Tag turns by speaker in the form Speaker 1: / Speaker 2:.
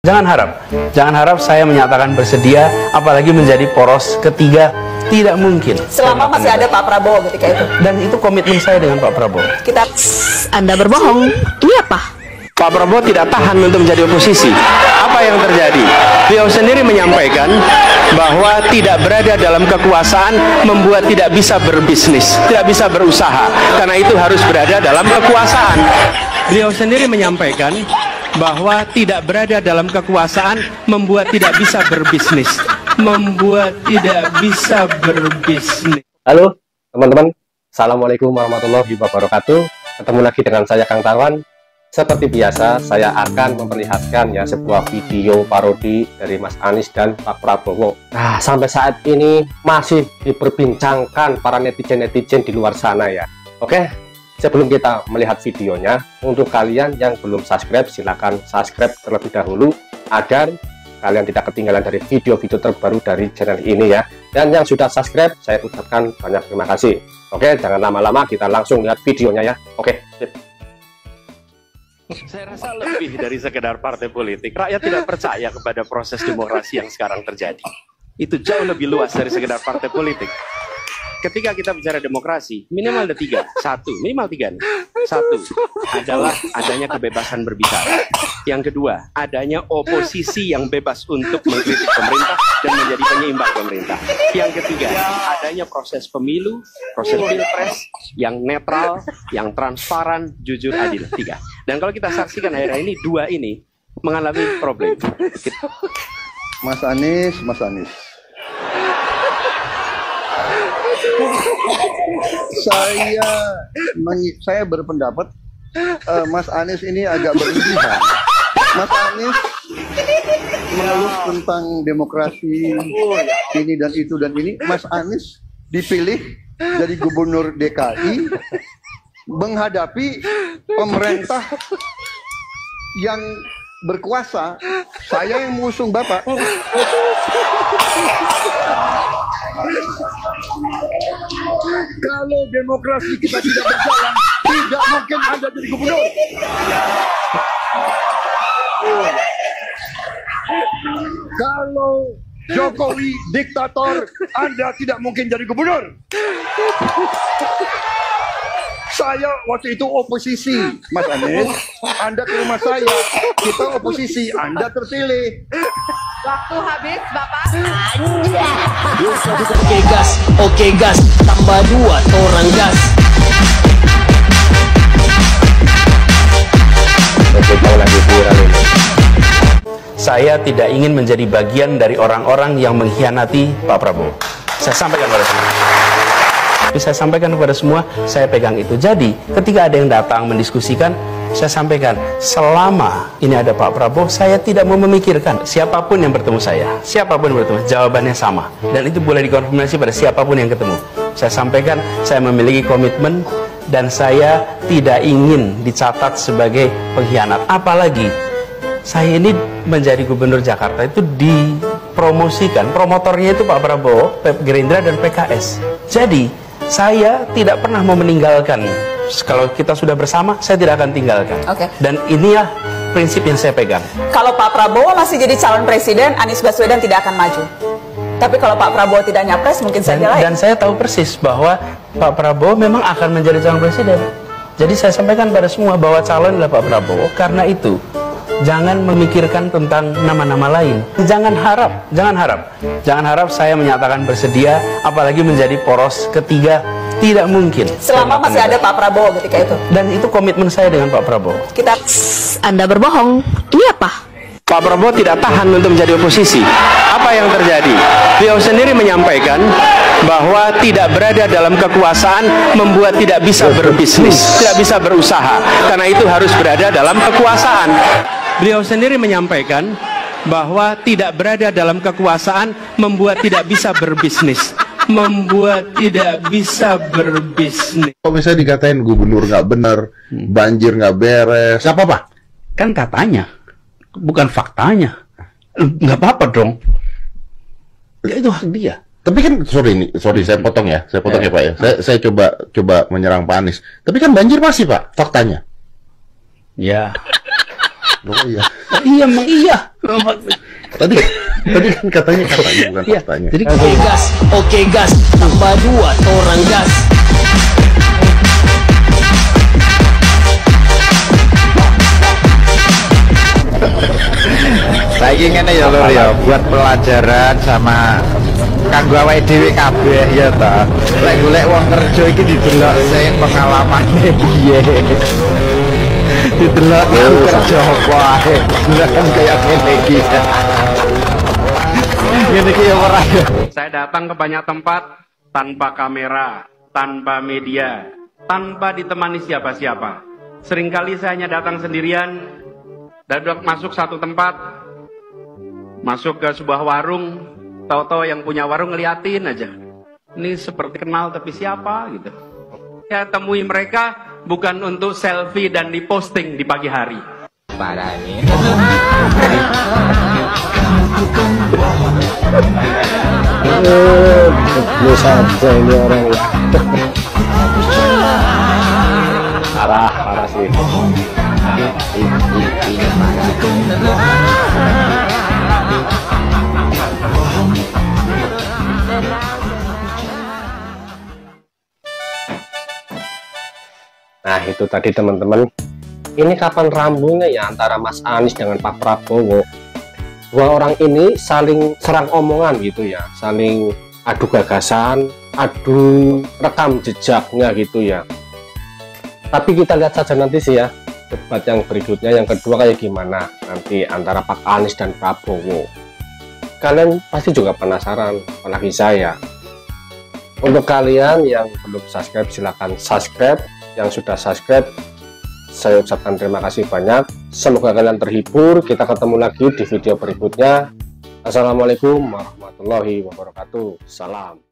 Speaker 1: Jangan harap saya menyatakan bersedia, apalagi menjadi poros ketiga. Tidak mungkin.
Speaker 2: Selama masih ada Pak Prabowo ketika itu.
Speaker 1: Dan itu komitmen saya dengan Pak Prabowo.
Speaker 2: Anda berbohong. Ini apa?
Speaker 3: Pak Prabowo tidak tahan untuk menjadi oposisi. Apa yang terjadi? Beliau sendiri menyampaikan bahwa tidak berada dalam kekuasaan membuat tidak bisa berbisnis, tidak bisa berusaha. Karena itu harus berada dalam kekuasaan. Beliau sendiri menyampaikan bahwa tidak berada dalam kekuasaan membuat tidak bisa berbisnis. Halo teman-teman, Assalamualaikum warahmatullahi wabarakatuh. Ketemu lagi dengan saya Kang Tarwan. Seperti biasa, saya akan memperlihatkan ya sebuah video parodi dari Mas Anies dan Pak Prabowo. Nah, sampai saat ini masih diperbincangkan para netizen-netizen di luar sana ya. Oke, sebelum kita melihat videonya, untuk kalian yang belum subscribe, silahkan subscribe terlebih dahulu agar kalian tidak ketinggalan dari video-video terbaru dari channel ini ya. Dan yang sudah subscribe, saya ucapkan banyak terima kasih. Oke, jangan lama-lama, kita langsung lihat videonya ya. Oke, sip. Saya rasa lebih dari sekedar partai politik. Rakyat tidak percaya kepada proses demokrasi yang sekarang terjadi. Itu jauh lebih luas dari sekedar partai politik. Ketika kita bicara demokrasi, minimal ada tiga. Minimal tiga nih. Satu adalah adanya kebebasan berbicara. Yang kedua, adanya oposisi yang bebas untuk mengkritik pemerintah dan menjadi penyeimbang pemerintah. Yang ketiga, adanya proses pemilu, proses pilpres yang netral, yang transparan, jujur, adil. Tiga. Dan kalau kita saksikan akhir-akhir ini, dua ini mengalami problem.
Speaker 4: Mas Anies. Saya berpendapat Mas Anies ini agak berlebihan. Mas Anies mengeluh tentang demokrasi ini dan itu dan ini. Mas Anies dipilih jadi gubernur DKI menghadapi pemerintah yang berkuasa. Saya yang mengusung Bapak. Kalau demokrasi kita tidak berjalan, tidak mungkin Anda jadi gubernur. Kalau Jokowi diktator, Anda tidak mungkin jadi gubernur. Saya waktu itu oposisi, Mas Anies. Anda ke rumah saya, kita oposisi, Anda terpilih.
Speaker 2: Waktu habis, Bapak.
Speaker 5: Oke gas, tambah 2 orang gas.
Speaker 1: Saya tidak ingin menjadi bagian dari orang-orang yang mengkhianati Pak Prabowo. Saya sampaikan pada semua. Saya sampaikan kepada semua, saya pegang itu. Jadi, ketika ada yang datang mendiskusikan, saya sampaikan, selama ini ada Pak Prabowo, saya tidak mau memikirkan siapapun yang bertemu saya. Siapapun yang bertemu, jawabannya sama. Dan itu boleh dikonfirmasi pada siapapun yang ketemu. Saya sampaikan, saya memiliki komitmen, dan saya tidak ingin dicatat sebagai pengkhianat. Apalagi, saya ini menjadi gubernur Jakarta itu dipromosikan, promotornya itu Pak Prabowo, Gerindra, dan PKS. Jadi, saya tidak pernah mau meninggalkan. Kalau kita sudah bersama, saya tidak akan tinggalkan. Dan inilah prinsip yang saya pegang.
Speaker 2: Kalau Pak Prabowo masih jadi calon presiden, Anies Baswedan tidak akan maju. Tapi kalau Pak Prabowo tidak nyapres, mungkin saja lain.
Speaker 1: Dan saya tahu persis bahwa Pak Prabowo memang akan menjadi calon presiden. Jadi saya sampaikan pada semua bahwa calon adalah Pak Prabowo. Karena itu, jangan memikirkan tentang nama-nama lain. Jangan harap saya menyatakan bersedia, apalagi menjadi poros ketiga. Tidak mungkin.
Speaker 2: Selama masih ada Pak Prabowo ketika itu.
Speaker 1: Dan itu komitmen saya dengan Pak Prabowo.
Speaker 2: Anda berbohong. Ini apa?
Speaker 3: Pak Prabowo tidak tahan untuk menjadi oposisi. Apa yang terjadi? Beliau sendiri menyampaikan bahwa tidak berada dalam kekuasaan membuat tidak bisa berbisnis, tidak bisa berusaha. Karena itu harus berada dalam kekuasaan. Beliau sendiri menyampaikan bahwa tidak berada dalam kekuasaan membuat tidak bisa berbisnis.
Speaker 6: Kalau misalnya dikatain gubernur nggak bener, banjir nggak beres, apa Pak?
Speaker 1: Kan katanya, bukan faktanya. Nggak apa-apa dong. Ya itu hak dia.
Speaker 6: Tapi kan, sorry saya potong ya Pak ya. Saya coba menyerang Pak Anies. Tapi kan banjir masih Pak, faktanya.
Speaker 1: Ya.
Speaker 6: Oh iya.
Speaker 1: Iya, emang iya.
Speaker 6: Tadi kan katanya bukan
Speaker 1: Iya.
Speaker 6: faktanya.
Speaker 1: Jadi
Speaker 5: Oke gas, tambah 2 orang gas.
Speaker 7: Saiki ngene ya lur ya, buat pelajaran sama kanggo awake dhewe kabeh ya ta. Lek golek wong kerja iki didelok sing pengalamane piye. Didelok kerja apa ae. Kan kaya ngene iki. Ngene iki ya ora ya.
Speaker 1: saya datang ke banyak tempat tanpa kamera, tanpa media, tanpa ditemani siapa-siapa. Seringkali saya hanya datang sendirian, dadak masuk satu tempat, masuk ke sebuah warung, tahu-tahu yang punya warung ngeliatin aja. Ini seperti kenal tapi siapa gitu. Saya temui mereka bukan untuk selfie dan diposting di pagi hari.
Speaker 7: Parah ini.
Speaker 3: Bisa aja ini orang ya. Parah sih. Nah itu tadi teman-teman. Ini kapan rambunya ya antara Mas Anies dengan Pak Prabowo. Dua orang ini saling serang omongan gitu ya, saling adu gagasan, adu rekam jejaknya gitu ya. Tapi kita lihat saja nanti sih ya, debat yang berikutnya, yang kedua kayak gimana nanti antara Pak Anies dan Prabowo. Kalian pasti juga penasaran, apalagi saya. Untuk kalian yang belum subscribe, silahkan subscribe. Yang sudah subscribe, saya ucapkan terima kasih banyak. Semoga kalian terhibur. Kita ketemu lagi di video berikutnya. Assalamualaikum warahmatullahi wabarakatuh. Salam.